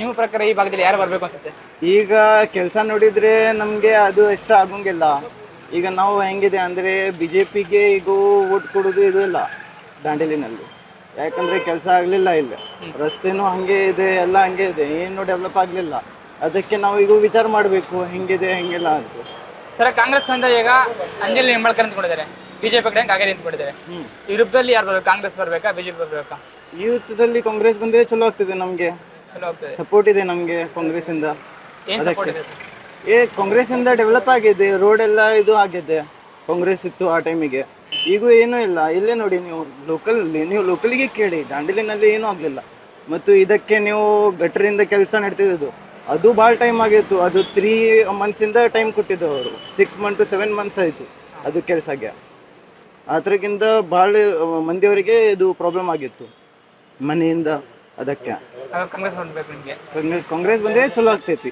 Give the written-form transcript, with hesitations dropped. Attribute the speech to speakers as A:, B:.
A: ನಿಮ್ಮ ಪ್ರಕಾರ ಈ ಭಾಗದಲ್ಲಿ ಯಾರು ಬರಬೇಕು ಅನ್ಸುತ್ತೆ?
B: ಈಗ ಕೆಲಸ ನೋಡಿದ್ರೆ ನಮಗೆ ಅದು ಇಷ್ಟ ಆಗಂಗಿಲ್ಲ. ಈಗ ನಾವು ಹೆಂಗಿದೆ ಅಂದರೆ BJPಗೆ ಈಗ ಓಟ್ ಕೊಡೋದು ಇದು ಇಲ್ಲ ದಾಂಡೇಲಿನಲ್ಲಿ. ಯಾಕಂದರೆ ಕೆಲಸ ಆಗಲಿಲ್ಲ ಇಲ್ಲಿ. ರಸ್ತೆನೂ ಹಾಗೆ ಇದೆ, ಎಲ್ಲ ಹಾಗೆ ಇದೆ, ಏನು ಡೆವಲಪ್ ಆಗಲಿಲ್ಲ. ಅದಕ್ಕೆ ನಾವು ಈಗ ವಿಚಾರ ಮಾಡಬೇಕು ಹೆಂಗಿದೆ ಹೆಂಗಿಲ್ಲ ಅಂತ.
A: ಸರ್, ಕಾಂಗ್ರೆಸ್ ಬಂದ ಈಗ ಅಂಜಲಿ ನಿಂಬಾಳ್ಕರ್ ನಿಂತ್ಕೊಂಡಿದ್ದಾರೆ, ಬಿಜೆಪಿ ಕಡೆ ಕಾಗೇರಿ ನಿಂತ್ಕೊಂಡಿದ್ದಾರೆ. ಈ ರೂಪದಲ್ಲಿ ಯಾರು ಬರ್ಬೇಕು? ಕಾಂಗ್ರೆಸ್ ಬರ್ಬೇಕಾ, ಬಿಜೆಪಿ ಬರ್ಬೇಕಾ?
B: ಈ ಯುದ್ಧದಲ್ಲಿ ಕಾಂಗ್ರೆಸ್ ಬಂದರೆ ಚಲೋ ಆಗ್ತದೆ, ನಮಗೆ
A: ಚಲೋ ಆಗ್ತದೆ.
B: ಸಪೋರ್ಟ್ ಇದೆ ನಮಗೆ ಕಾಂಗ್ರೆಸ್ಸಿಂದ.
A: ಏನ್ ಸಪೋರ್ಟ್ ಇದೆ?
B: ಕಾಂಗ್ರೆಸ್ಸಿಂದ ಡೆವಲಪ್ ಆಗಿದೆ, ರೋಡ್ ಎಲ್ಲ ಇದು ಆಗಿದೆ. ಕಾಂಗ್ರೆಸ್ ಇತ್ತು ಆ ಟೈಮಿಗೆ, ಈಗ ಏನೂ ಇಲ್ಲ. ಇಲ್ಲೇ ನೋಡಿ, ನೀವು ಲೋಕಲಿಗೆ ಕೇಳಿ, ದಾಂಡೇಲಿನಲ್ಲಿ ಏನೂ ಆಗಲಿಲ್ಲ. ಮತ್ತು ಇದಕ್ಕೆ ನೀವು ಗಟ್ಟರಿಂದ ಕೆಲಸ ನಡ್ತಿದ್ದು ಅದು ಭಾಳ ಟೈಮ್ ಆಗಿತ್ತು. ಅದು 3 ಮಂತ್ಸಿಂದ ಟೈಮ್ ಕೊಟ್ಟಿದ್ದು ಅವರು. 6 ಮಂತ್ to 7 ಮಂತ್ಸ್ ಆಯಿತು ಅದು ಕೆಲಸಕ್ಕೆ. ಅದಕ್ಕಿಂತ ಭಾಳ ಮಂದಿಯವರಿಗೆ ಇದು ಪ್ರಾಬ್ಲಮ್ ಆಗಿತ್ತು ಮನೆಯಿಂದ. ಅದಕ್ಕೆ
A: ಕಾಂಗ್ರೆಸ್ ಬರ್ಬೇಕು ನಿಮಗೆ?
B: ಕಾಂಗ್ರೆಸ್ ಬಂದರೆ ಚಲೋ ಆಗ್ತೈತಿ.